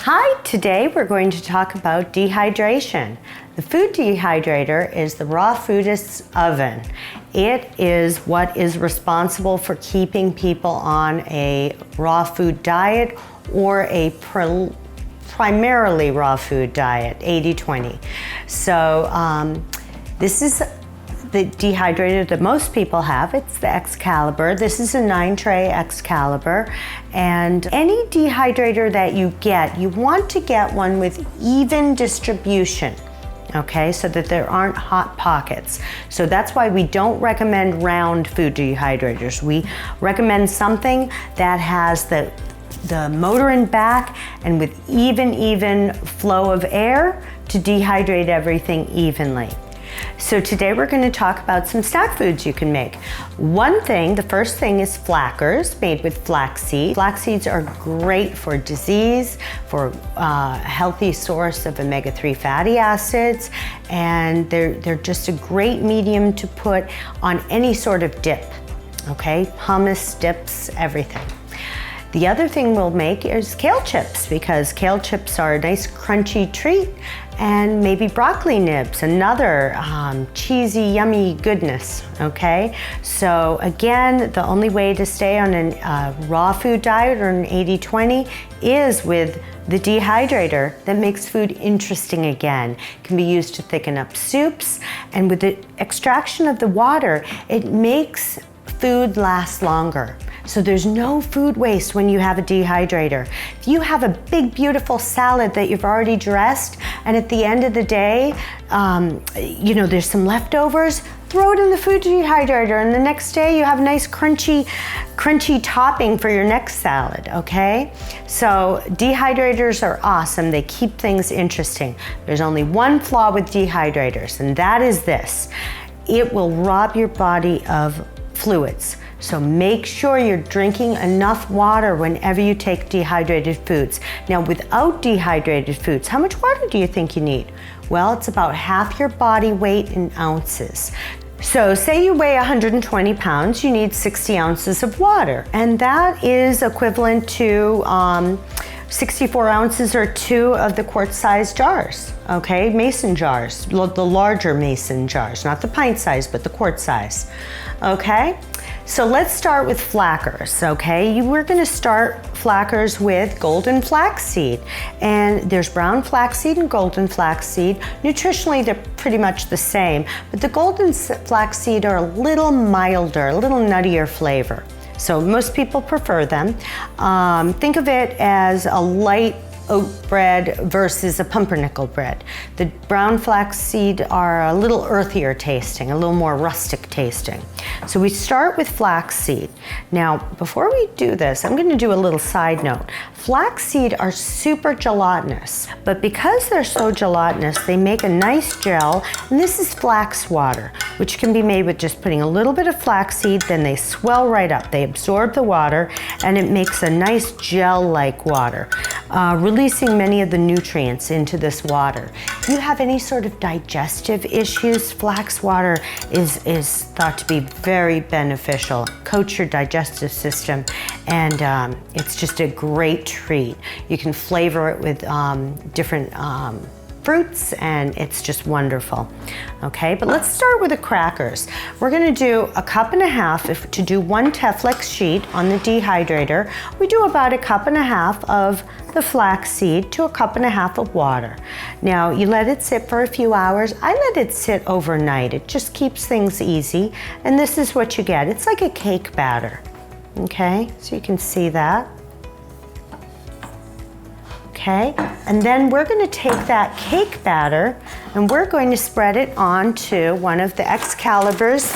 Hi, today we're going to talk about dehydration. The food dehydrator is the raw foodist's oven. It is what is responsible for keeping people on a raw food diet or a primarily raw food diet, 80-20. So this is the dehydrator that most people have. It's the Excalibur. This is a 9-tray Excalibur. And any dehydrator that you get, you want to get one with even distribution, okay, so that there aren't hot pockets. So that's why we don't recommend round food dehydrators. We recommend something that has the motor in back and with even flow of air to dehydrate everything evenly. So today we're going to talk about some snack foods you can make. The first thing is flackers made with flaxseed. Flax seeds are great for disease, for a healthy source of omega-3 fatty acids, and they're just a great medium to put on any sort of dip, okay? Hummus, dips, everything. The other thing we'll make is kale chips, because kale chips are a nice crunchy treat, and maybe broccoli nibs, another cheesy, yummy goodness, okay? So again, the only way to stay on a raw food diet or an 80-20 is with the dehydrator that makes food interesting again. It can be used to thicken up soups, and with the extraction of the water, it makes food last longer. So there's no food waste when you have a dehydrator. If you have a big, beautiful salad that you've already dressed, and at the end of the day, there's some leftovers, throw it in the food dehydrator, and the next day you have a nice crunchy topping for your next salad, okay? So dehydrators are awesome. They keep things interesting. There's only one flaw with dehydrators, and that is this. It will rob your body of fluids. So make sure you're drinking enough water whenever you take dehydrated foods. Now, without dehydrated foods, how much water do you think you need? Well, it's about half your body weight in ounces. So say you weigh 120 pounds, you need 60 ounces of water. And that is equivalent to 64 ounces or 2 of the quart-sized jars, okay? Mason jars, the larger mason jars, not the pint size, but the quart size, okay? So let's start with flackers, okay? We're gonna start flackers with golden flaxseed. And there's brown flaxseed and golden flaxseed. Nutritionally, they're pretty much the same, but the golden flaxseed are a little milder, a little nuttier flavor. So most people prefer them. Think of it as a light oat bread versus a pumpernickel bread. The brown flaxseed are a little earthier tasting, a little more rustic tasting. So we start with flaxseed. Now, before we do this, I'm going to do a little side note. Flaxseed are super gelatinous, but because they're so gelatinous, they make a nice gel, and this is flax water, which can be made with just putting a little bit of flaxseed, then they swell right up. They absorb the water, and it makes a nice gel-like water, releasing many of the nutrients into this water. If you have any sort of digestive issues, flax water is thought to be very beneficial. Coats your digestive system, and it's just a great treat. You can flavor it with different fruits, and it's just wonderful. Okay, but let's start with the crackers. We're gonna do 1.5 cups. To do 1 Teflex sheet on the dehydrator, we do about 1.5 cups of the flaxseed to 1.5 cups of water. Now, you let it sit for a few hours. I let it sit overnight. It just keeps things easy, and this is what you get. It's like a cake batter, okay? So you can see that. Okay, and then we're going to take that cake batter and we're going to spread it onto one of the Excalibur's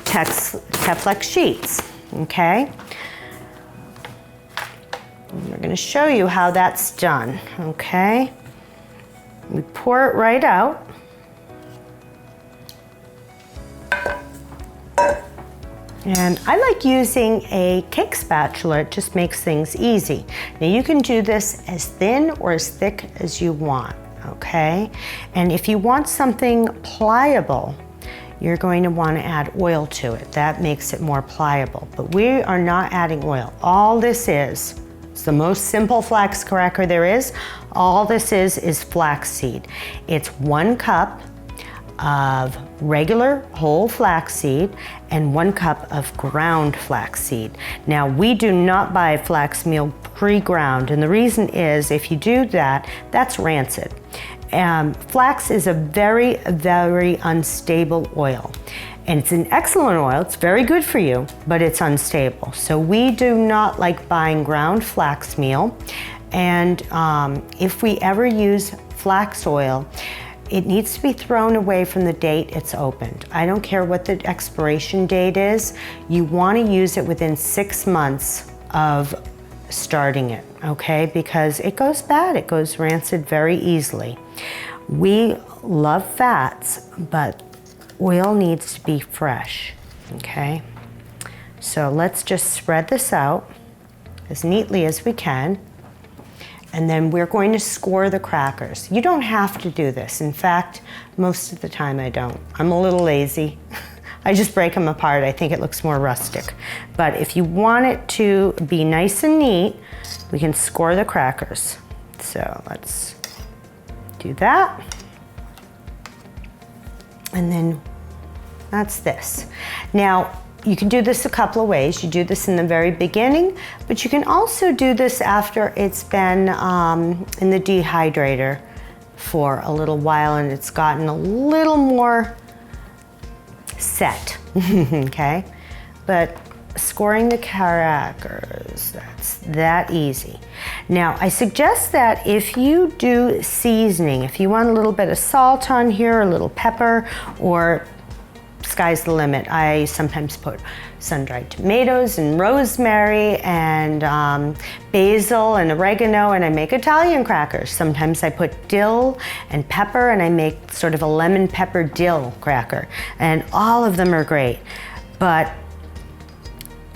Teflex sheets, okay? And we're going to show you how that's done, okay? We pour it right out. And I like using a cake spatula. It just makes things easy. Now you can do this as thin or as thick as you want, okay? And if you want something pliable, you're going to want to add oil to it. That makes it more pliable, but we are not adding oil. All this is It's the most simple flax cracker there is. All this is flaxseed. It's 1 cup of regular whole flaxseed and 1 cup of ground flaxseed. Now, we do not buy flax meal pre-ground, and the reason is if you do that, that's rancid. Flax is a very, very unstable oil. And it's an excellent oil, it's very good for you, but it's unstable. So we do not like buying ground flax meal. And if we ever use flax oil, it needs to be thrown away from the date it's opened. I don't care what the expiration date is. You want to use it within 6 months of starting it, okay? Because it goes bad, it goes rancid very easily. We love fats, but oil needs to be fresh, okay? So let's just spread this out as neatly as we can. And then we're going to score the crackers. You don't have to do this. In fact, most of the time I don't. I'm a little lazy. I just break them apart. I think it looks more rustic. But if you want it to be nice and neat, we can score the crackers. So let's do that. And then that's this. Now, you can do this a couple of ways. You do this in the very beginning, but you can also do this after it's been in the dehydrator for a little while and it's gotten a little more set, okay? But scoring the crackers, that's that easy. Now, I suggest that if you do seasoning, if you want a little bit of salt on here, a little pepper, or sky's the limit. I sometimes put sun-dried tomatoes and rosemary and basil and oregano, and I make Italian crackers. Sometimes I put dill and pepper and I make sort of a lemon pepper dill cracker, and all of them are great. But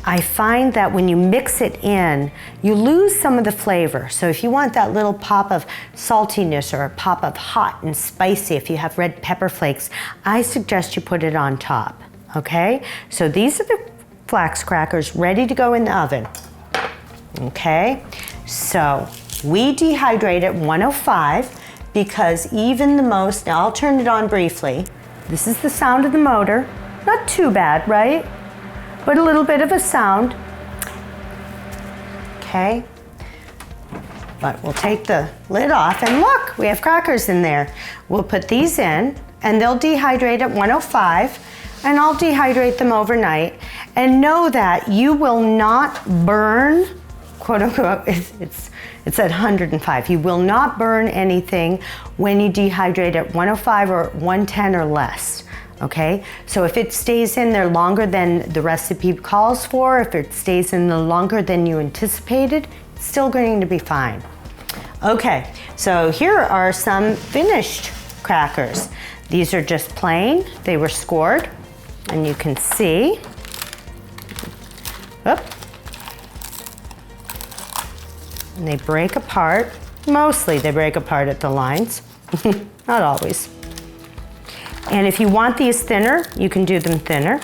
I find that when you mix it in, you lose some of the flavor. So if you want that little pop of saltiness or a pop of hot and spicy, if you have red pepper flakes, I suggest you put it on top, okay? So these are the flax crackers ready to go in the oven, okay? So we dehydrate at 105 because even the most, now I'll turn it on briefly. This is the sound of the motor. Not too bad, right? But a little bit of a sound, okay? But we'll take the lid off and look, we have crackers in there. We'll put these in and they'll dehydrate at 105 and I'll dehydrate them overnight. And know that you will not burn, quote unquote, it's at 105. You will not burn anything when you dehydrate at 105 or 110 or less. Okay, so if it stays in there longer than the recipe calls for, if it stays in there longer than you anticipated, it's still going to be fine. Okay, so here are some finished crackers. These are just plain, they were scored, and you can see, and they break apart. Mostly they break apart at the lines, not always. And if you want these thinner, you can do them thinner.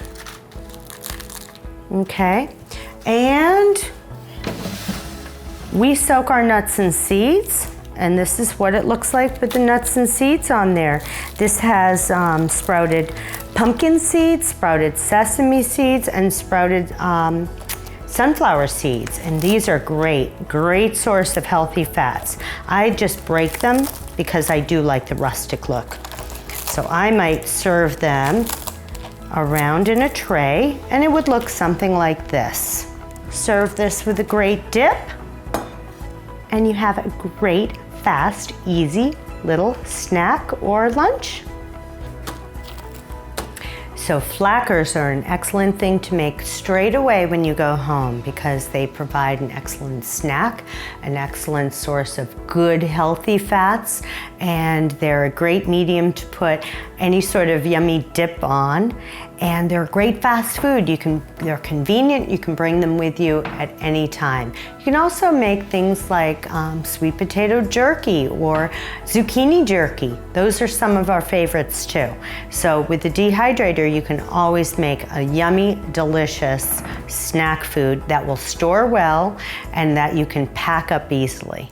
Okay, and we soak our nuts and seeds, and this is what it looks like with the nuts and seeds on there. This has sprouted pumpkin seeds, sprouted sesame seeds, and sprouted sunflower seeds. And these are great source of healthy fats. I just break them because I do like the rustic look. So I might serve them around in a tray, and it would look something like this. Serve this with a great dip, and you have a great, fast, easy little snack or lunch. So flackers are an excellent thing to make straight away when you go home because they provide an excellent snack, an excellent source of good healthy fats, and they're a great medium to put any sort of yummy dip on. And they're great fast food. They're convenient, you can bring them with you at any time. You can also make things like sweet potato jerky or zucchini jerky. Those are some of our favorites too. So with the dehydrator, you can always make a yummy, delicious snack food that will store well and that you can pack up easily.